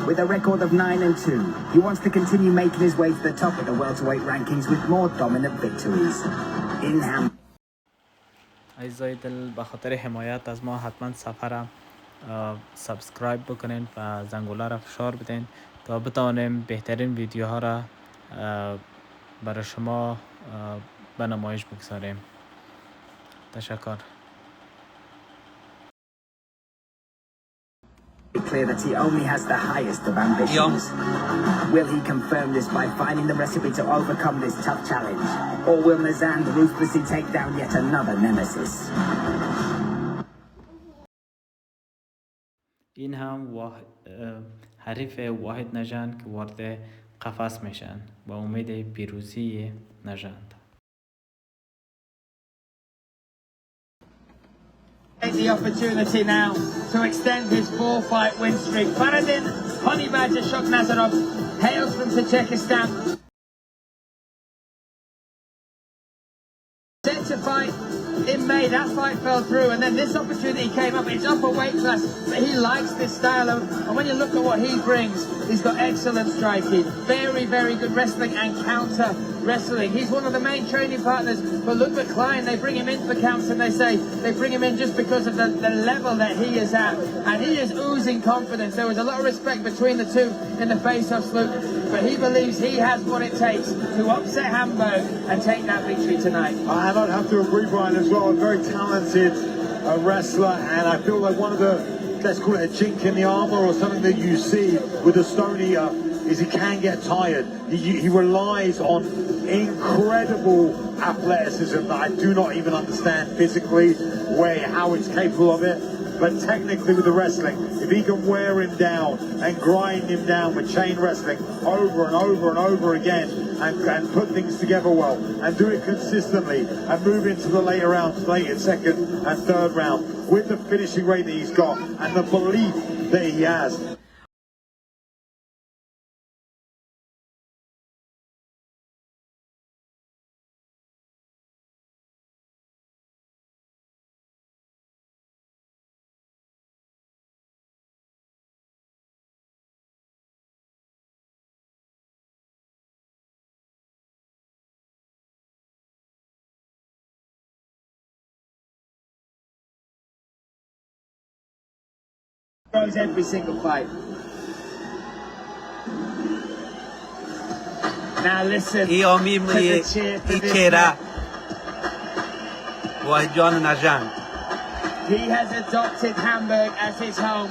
with a record of 9-2. He wants to continue making his way to the top of the welterweight rankings with more dominant victories. In hand. عزیزای دل، به خاطر حمایت از ما حتما صفحه را سابسکرایب بکنین و زنگوله را فشار بدین تا بتوانیم بهترین ویدیوها را برای شما به نمایش بگذاریم. تشکر. Clear that he only has the highest of ambitions. Will he confirm this by finding the recipe to overcome this tough challenge? Or will Nژند ruthlessly take down yet another nemesis? این هم حریف واحد نژند که وارد قفس میشن با امید پیروزی نژند. The opportunity now to extend his 4-fight win streak. Faradin Honey Badger Shognazarov hails from Taajikstan. Set to fight in May, that fight fell through, and then this opportunity came up. It's up a weight class, but he likes this style of, and when you look at what he brings, he's got excellent striking, very, very good wrestling and counter wrestling. He's one of the main training partners for Ludwig Klein. They bring him in for camps and they say they bring him in just because of the level that he is at, and he is oozing confidence. There was a lot of respect between the two in the face-offs, Luke, but he believes he has what it takes to upset Hamburg and take that victory tonight. And I'd have to agree, Brian, as well. A very talented wrestler, and I feel like one of the, let's call it a chink in the armor or something that you see with the Stone Eater is he can get tired. He relies on incredible athleticism that I do not even understand physically how he's capable of it. But technically with the wrestling, if he can wear him down and grind him down with chain wrestling over and over and over again and put things together well and do it consistently and move into the later rounds, late second and third round with the finishing rate that he's got and the belief that he has. Throws every single fight. Now listen to the cheer for this man. He has adopted Hamburg as his home.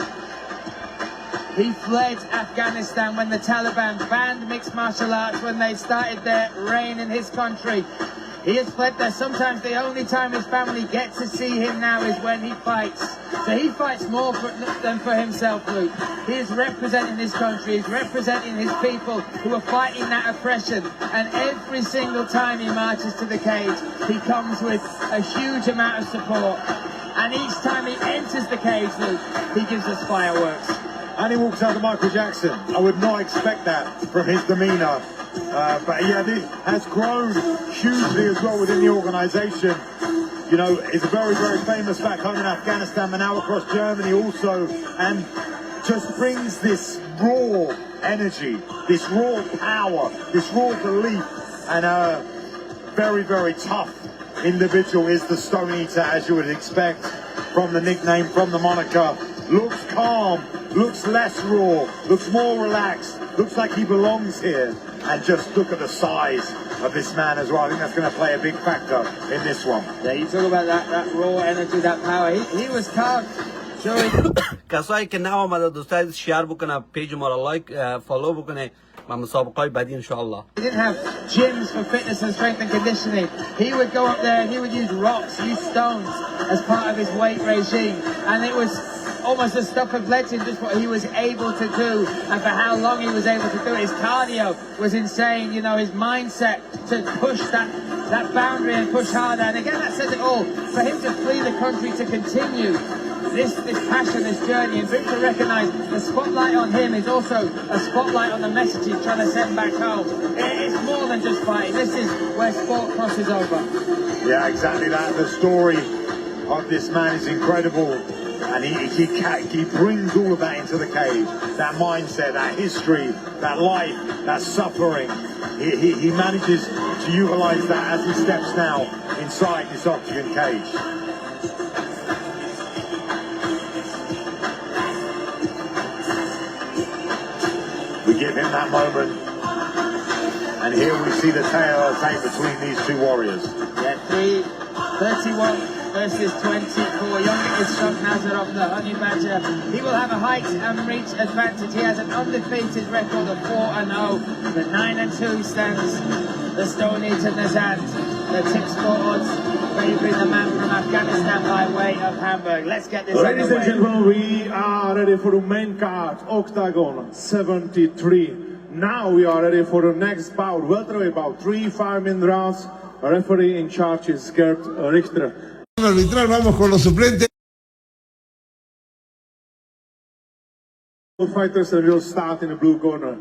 He fled Afghanistan when the Taliban banned mixed martial arts when they started their reign in his country. He has fled there. Sometimes the only time his family get to see him now is when he fights. So he fights more than for himself, Luke. He is representing his country. He's representing his people who are fighting that oppression. And every single time he marches to the cage, he comes with a huge amount of support. And each time he enters the cage, Luke, he gives us fireworks. And he walks out to Michael Jackson. I would not expect that from his demeanor. But yeah, this has grown hugely as well within the organization. You know, he's very, very famous back home in Afghanistan, but now across Germany also, and just brings this raw energy, this raw power, this raw belief, and a very, very tough individual is the Stone Eater, as you would expect from the nickname, from the moniker. Looks calm, looks less raw, looks more relaxed, looks like he belongs here. And just look at the size of this man as well. I think that's going to play a big factor in this one. Yeah, you talk about that raw energy, that power. He was carved. کسایی که نه آمده دوستای شیر بکنه پیج ما را لایک فالو بکنه و مسابقه بعدی ان شاء الله. He didn't have gyms for fitness and strength and conditioning. He would go up there and he would use rocks, use stones as part of his weight regime, and it was almost a stuff of legend just what he was able to do and for how long he was able to do it. His cardio was insane, you know, his mindset to push that boundary and push harder, and again that says it all. For him to flee the country to continue this passion, this journey, and for him to recognise the spotlight on him is also a spotlight on the message he's trying to send back home. It's more than just fighting. This is where sport crosses over. Yeah, exactly that. The story of this man is incredible. And he brings all of that into the cage. That mindset, that history, that life, that suffering. He manages to utilize that as he steps now inside this octagon cage. We give him that moment. And here we see the tail between these two warriors. Yeah, 31 versus 24. Youngest Shot Nazarov, the Honey Badger. He will have a height and reach advantage. He has an undefeated record of 4-0. The 9-2 stands the Stone Eater Nژند. The tips for odds favouring the man from Afghanistan by way of Hamburg. Let's get this Ladies and gentlemen, we are ready for the main card, Octagon 73. Now we are ready for the next bout, welterweight bout, 3 5-minute rounds. Referee in charge is Gert Richter. Vamos con los suplentes. Fighters will start in the blue corner.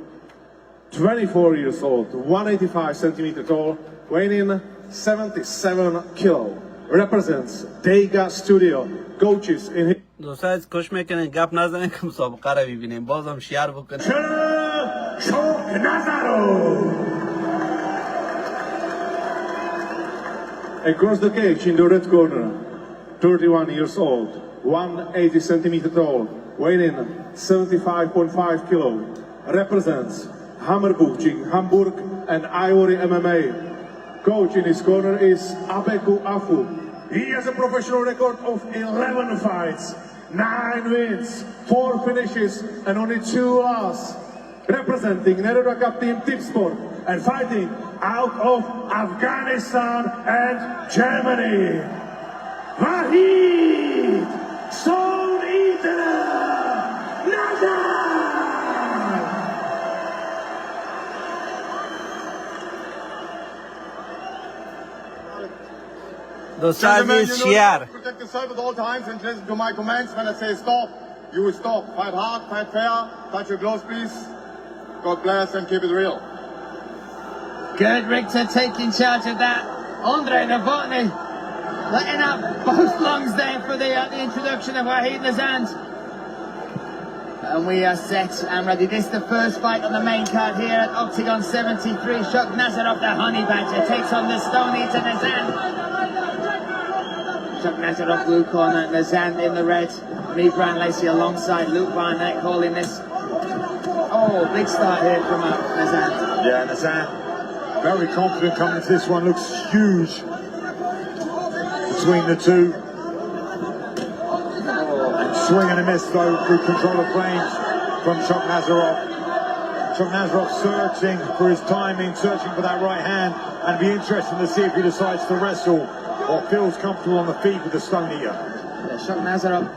24 years old, 185 centimeter tall, weighing in 77 kilo. Represents Dega Studio. Coaches in his... دوستان از کش میکنن گپ نزنن که مسابقه رو ببینیم بازم شیر بکنن. شاهد نظرو. Across the cage in the red corner, 31 years old, 180 centimeter tall, weighing in 75.5 kilo, represents Hammerbuching, Hamburg and Ivory MMA. Coach in his corner is Abeku Afu. He has a professional record of 11 fights, 9 wins, 4 finishes and only 2 losses. Representing Netherlands team Tipsport and fighting out of Afghanistan and Germany. Waḥid, Stone Eater, Nژند. دوستان از شیر. Protect yourself at all times and listen to my commands. When I say stop, you will stop. Fight hard, fight fair. Touch your gloves, please. God bless and keep it real. Gerd Richter taking charge of that. Andre Novotny letting out both lungs there for the introduction of Waḥid Nژend. And we are set and ready. This is the first fight on the main card here at Octagon 73. Shot Nazarov, the Honey Badger, takes on the Stone Eater Nژend. Shot Nazarov blue corner, Nژend in the red. Me, Brian Lacey alongside Luke Barnett calling this. Oh, big start here from Nژend. Yeah, Nژend, very confident coming into this one. Looks huge between the two. And swing and a miss though through control of range from Shot Nazarov. Shot Nazarov searching for his timing, searching for that right hand, and it'd be interesting to see if he decides to wrestle or feels comfortable on the feet with the Stone Eater. Yeah, Shot Nazarov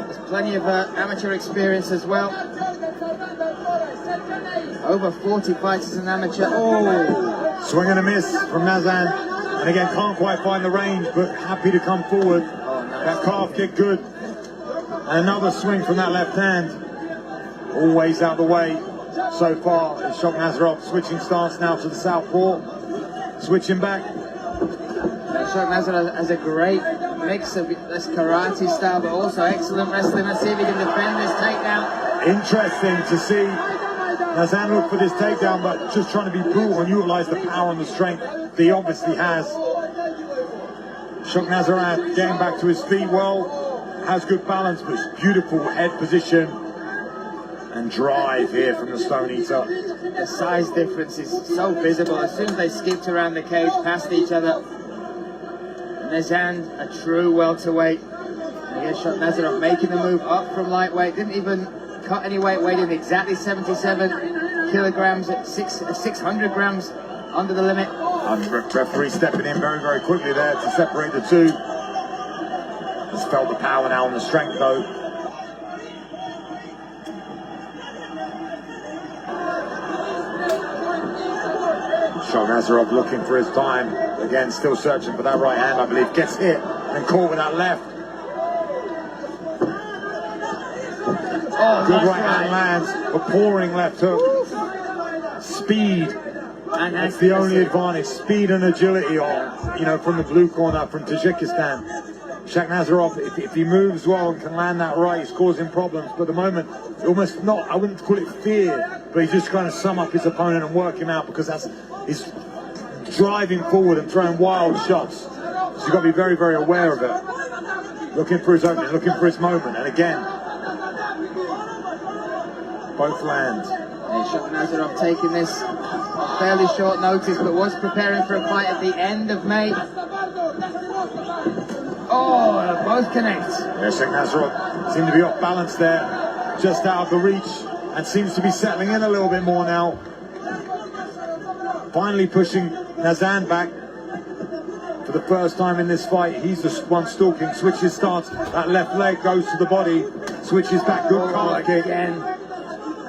has plenty of amateur experience as well. Over 40 fights as an amateur. Oh! Swing and a miss from Nژend. And again, can't quite find the range, but happy to come forward. Oh, nice. That calf kick good. And another swing from that left hand. Always out of the way so far. It's Shot Nazarov switching stance now to the southpaw. Switching back. Shot Nazarov has a great mix of this karate style, but also excellent wrestling. Let's see if he can defend this takedown. Interesting to see Nژend look for this takedown, but just trying to be brutal and utilize the power and the strength that he obviously has. Shot Nazarov getting back to his feet well, has good balance, but it's beautiful head position and drive here from the Stone Eater. The size difference is so visible. As soon as they skipped around the cage, past each other, Nژend, a true welterweight. And here's Shot Nazarov making the move up from lightweight. Didn't even cut any weight, weighed in exactly 77 kilograms at 600 grams under the limit. And referee stepping in very, very quickly there to separate the two. Has felt the power now and the strength though. Shot Nazarov looking for his time. Again, still searching for that right hand, I believe. Gets hit and caught with that left. Oh, Good nice right hand lands, a pouring left hook. Speed. And That's the only advantage. Speed and agility are, from the blue corner from Taajikstan. Nazarov, if he moves well and can land that right, he's causing problems. But at the moment, almost not, I wouldn't call it fear, but he's just trying to sum up his opponent and work him out, because he's driving forward and throwing wild shots. So you've got to be very, very aware of it. Looking for his opening, looking for his moment. And again, both land. Shohid Nazarov taking this fairly short notice, but was preparing for a fight at the end of May. Oh, both connect. Yeah, Shohid Nazarov seemed to be off balance there, just out of the reach, and seems to be settling in a little bit more now. Finally pushing Nژند back for the first time in this fight. He's the one stalking, switches stance, that left leg goes to the body, switches back, good card kick. Again.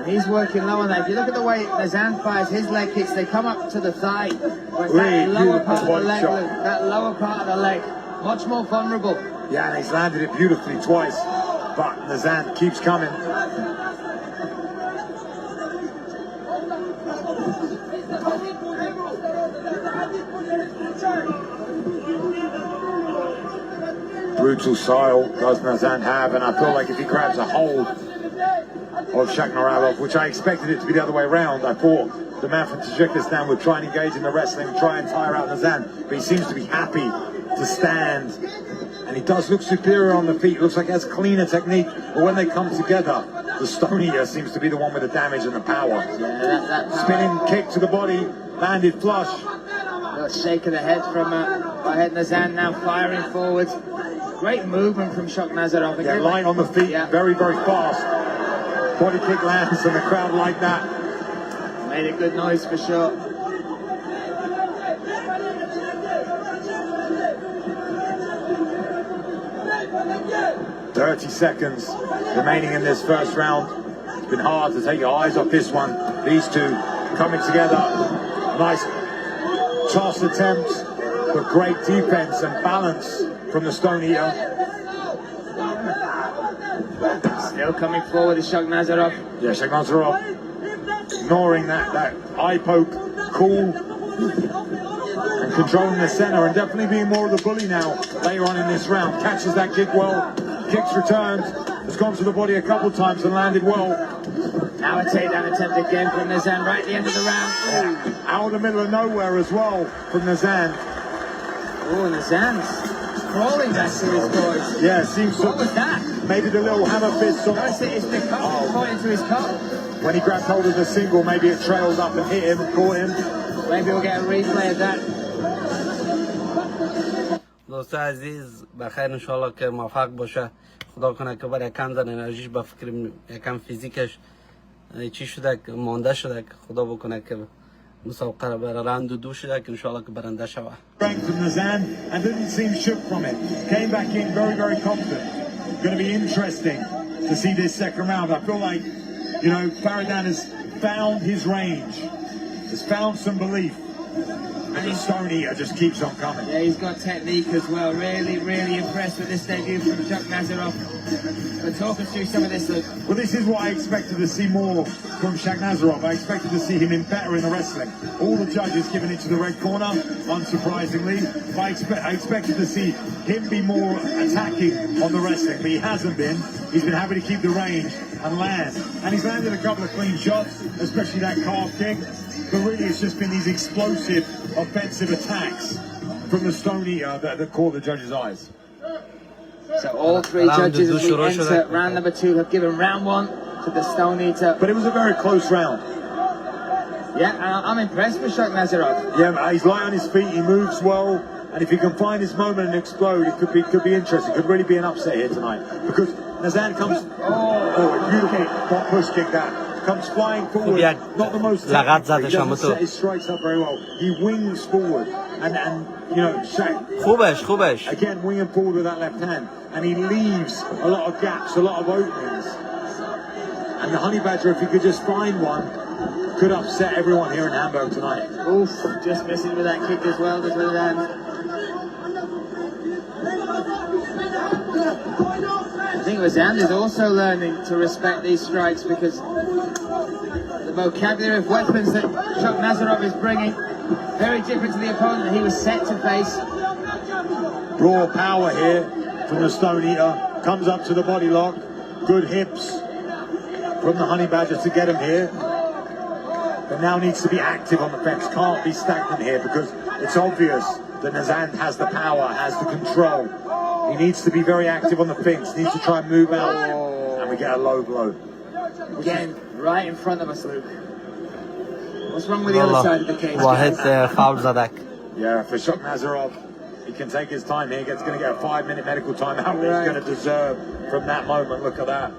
He's working low on that. If you look at the way Nژند fires his leg kicks, they come up to the thigh. Really that lower part of the leg, shot. that lower part of the leg, much more vulnerable. Yeah, and he's landed it beautifully twice, but Nژند keeps coming. Brutal style does Nژند have, and I feel like if he grabs a hold of Shakhnoradov, which I expected it to be the other way around. I thought the man from Taajikstan would try and engage in the wrestling, try and tire out Nژند, but he seems to be happy to stand. And he does look superior on the feet, looks like he has cleaner technique, but when they come together, the stone eater seems to be the one with the damage and the power. Yeah, that power. Spinning kick to the body, landed flush. A shake of the head from Nژند, now firing forward. Great movement from Shohid Nazarov. Yeah, light on the feet, very, very fast. Body kick lands and the crowd like that. Made a good noise for sure. "30 seconds remaining in this first round. It's been hard to take your eyes off this one. These two coming together. Nice toss attempt, but great defense and balance from the Stone Eater. Still coming forward is Shohid Nazarov. Yeah, Shohid Nazarov ignoring that eye poke, cool, and controlling the center, and definitely being more of the bully now later on in this round. Catches that kick well, kicks returned, has gone to the body a couple times and landed well. Now a takedown attempt again from Nژند right at the end of the round. Yeah. Out of the middle of nowhere as well from Nژند. Oh, Nژend's crawling back to his boys. Yeah, seems to. What was that? Maybe the little hammer fist on. It's the cup caught into his cup. When he grabbed hold of the single, maybe it trailed up and hit him, caught him. Maybe we'll get a replay of that. دوستان عزیز بخیر انشالله که موفق باشه. خدا کنه که برای کم زن انرژیش به فکر یکم فیزیکش چی شده که مانده شده که خدا بکنه که مسابقه را برای راند 2 شده که انشالله که برنده شوه. Strength from Nژند and didn't seem shook from it. Came back in very, very confident. Going to be interesting to see this second round. I feel like, you know, Faridan has found his range, has found some belief. And his Stone Eater just keeps on coming. Yeah, he's got technique as well. Really, really impressed with this debut from Shohid Nazarov. But talk us through some of this. Well, this is what I expected to see more from Shohid Nazarov. I expected to see him better in the wrestling. All the judges giving it to the red corner, unsurprisingly. I expected to see him be more attacking on the wrestling, but he hasn't been. He's been happy to keep the range and land. And he's landed a couple of clean shots, especially that calf kick. But really, it's just been these explosive, offensive attacks from the Stone Eater that caught the judges' eyes. So all 3 judges as we enter round number 2 have given round 1 to the Stone Eater. But it was a very close round. Yeah, and I'm impressed with Shohid Nazarov. Yeah, he's light on his feet, he moves well, and if he can find his moment and explode, it could be interesting. It could really be an upset here tonight. Because Nژند comes... Oh, a beautiful push kick that. Comes flying forward, not the most technical, he doesn't set his strikes up very well. He wings forward, and you know, خوبش again winging forward with that left hand, and he leaves a lot of gaps, a lot of openings. And the Honey Badger, if he could just find one, could upset everyone here in Hamburg tonight. Oof, just missing with that kick as well, does Nژend. I think Nژend is also learning to respect these strikes, because the vocabulary of weapons that Shohid Nazarov is bringing very different to the opponent that he was set to face. Raw power here from the Stone Eater. Comes up to the body lock. Good hips from the Honey Badger to get him here. But now needs to be active on the fence. Can't be stagnant here because it's obvious that Nژند has the power, has the control. He needs to be very active on the fence. Needs to try and move out. And we get a low blow. Again, right in front of us, Luke. What's wrong with the other side of the cage? واحد فاول زدک. Yeah, for Nazarov, he can take his time here. He's going to get a 5-minute medical timeout. He's going to deserve from that moment. Look at that.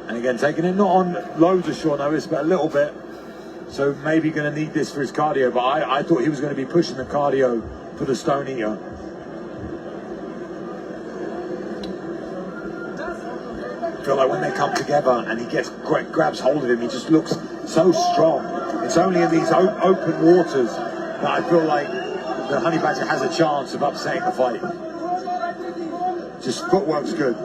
And again, taking it not on loads of short notice, but a little bit. So maybe going to need this for his cardio. But I thought he was going to be pushing the cardio for the Stone Eater. I feel like when they come together and he grabs hold of him, he just looks so strong. It's only in these open waters that I feel like the Honey Badger has a chance of upsetting the fight. Just footwork's good.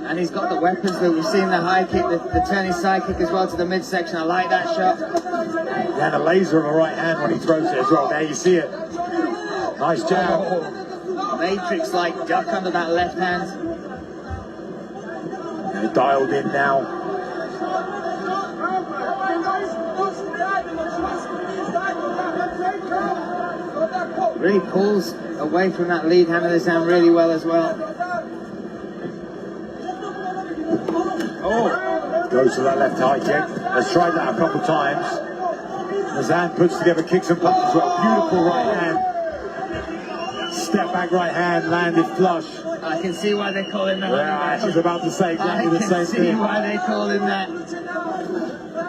And he's got the weapons that we've seen, the high kick, the turning side kick as well to the midsection. I like that shot. Yeah, the laser of a right hand when he throws it as well. There you see it. Nice jab. Matrix-like duck under that left hand. They're dialed in now. Really pulls away from that lead hand of his hand really well as well. Oh, goes to that left high kick. Has tried that a couple of times. Nژند puts together kicks and punches as well. Beautiful right hand. Step back right hand, landed flush. I can see why they call him that. Yeah, I was about to say exactly the same thing. I can see why they call him that.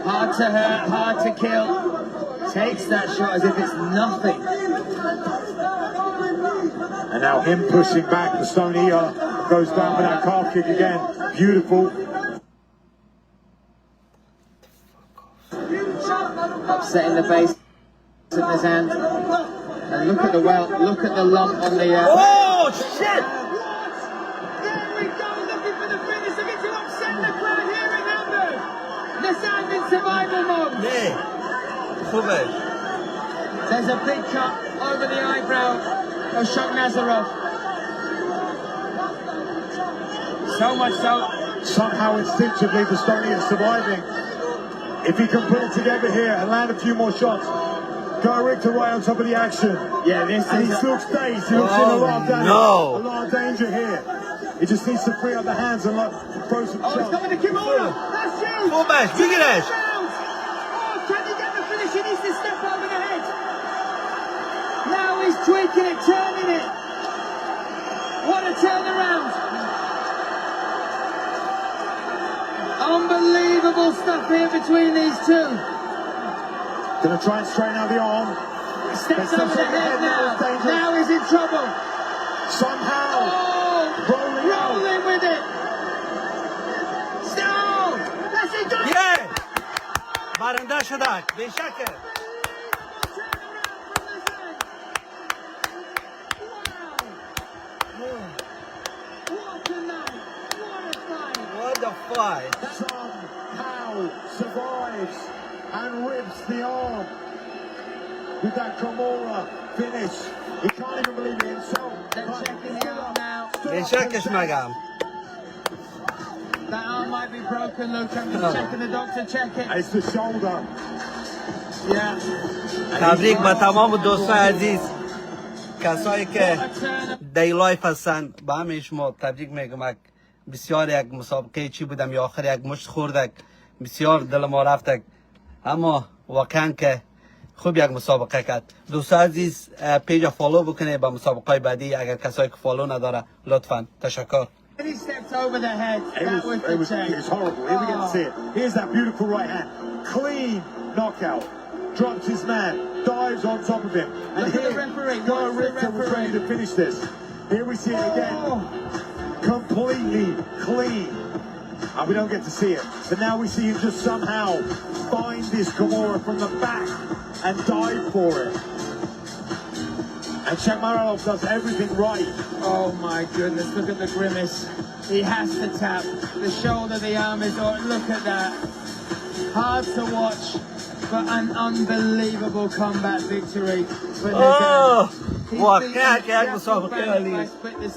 Hard to hurt, hard to kill. Takes that shot as if it's nothing. And now him pushing back, the Stone Eater goes down with that calf kick again. Beautiful. Upsetting the base of Nژend. And look at the look at the lump on the. Oh shit! There we go, looking for the finish. Looking to upset the crowd here in Hamburg. Nژend in survival mode. خوبه. There's a big cut over the eyebrow of Nazarov. So much so. Somehow instinctively the Stone Eater surviving. If he can put it together here and land a few more shots, go Richter right on top of the action. Yeah, this and is. He still stays. He looks in a lot of damage. A lot of danger here. He just needs to free up the hands and throw some shots. Oh, it's coming to Kimura. That's huge. خوبه. بگیرش. Oh, can he get the finish? He needs to step over the head. Now he's tweaking it, turning it. What a turnaround. Unbelievable stuff here between these two. Gonna try and straighten out the arm. He steps over the head now. Now he's in trouble. Somehow. Rolling with it. Still. That's it. Yeah. برنده شدک. به شکل. What a fight. Somehow survives and rips the arm with that Kimura finish. He can't even believe it himself. They're checking it out now. به شکش مگم. That arm might be broken, Luke. I'm just checking the doctor. Check it. It's the shoulder. Yeah. تبریک به تمام دوستان عزیز. کسایی که دی لایف هستن به همه شما تبریک میگم. بسیار یک مسابقه چی بودم یا آخر یک مشت خوردک بسیار دل ما رفتک اما واقعا که خوب یک مسابقه کرد. دوستان عزیز پیج فالو بکنه با مسابقه بعدی اگر کسایی که فالو نداره لطفا. تشکر. He stepped over the head. It was horrible. Here we get to see it. Here's that beautiful right hand. Clean knockout. Drops his man. Dives on top of him. And Look at the referee. Guy Richter was ready to finish this. Here we see it again. Completely clean. And we don't get to see it. But now we see him just somehow find this Kimura from the back and dive for it. And Shakmaranov does everything right. Oh my goodness, look at the grimace. He has to tap. The shoulder, the arm is on. Look at that. Hard to watch, but an unbelievable combat victory for Nژend. واقعا که یک مسابقه عالی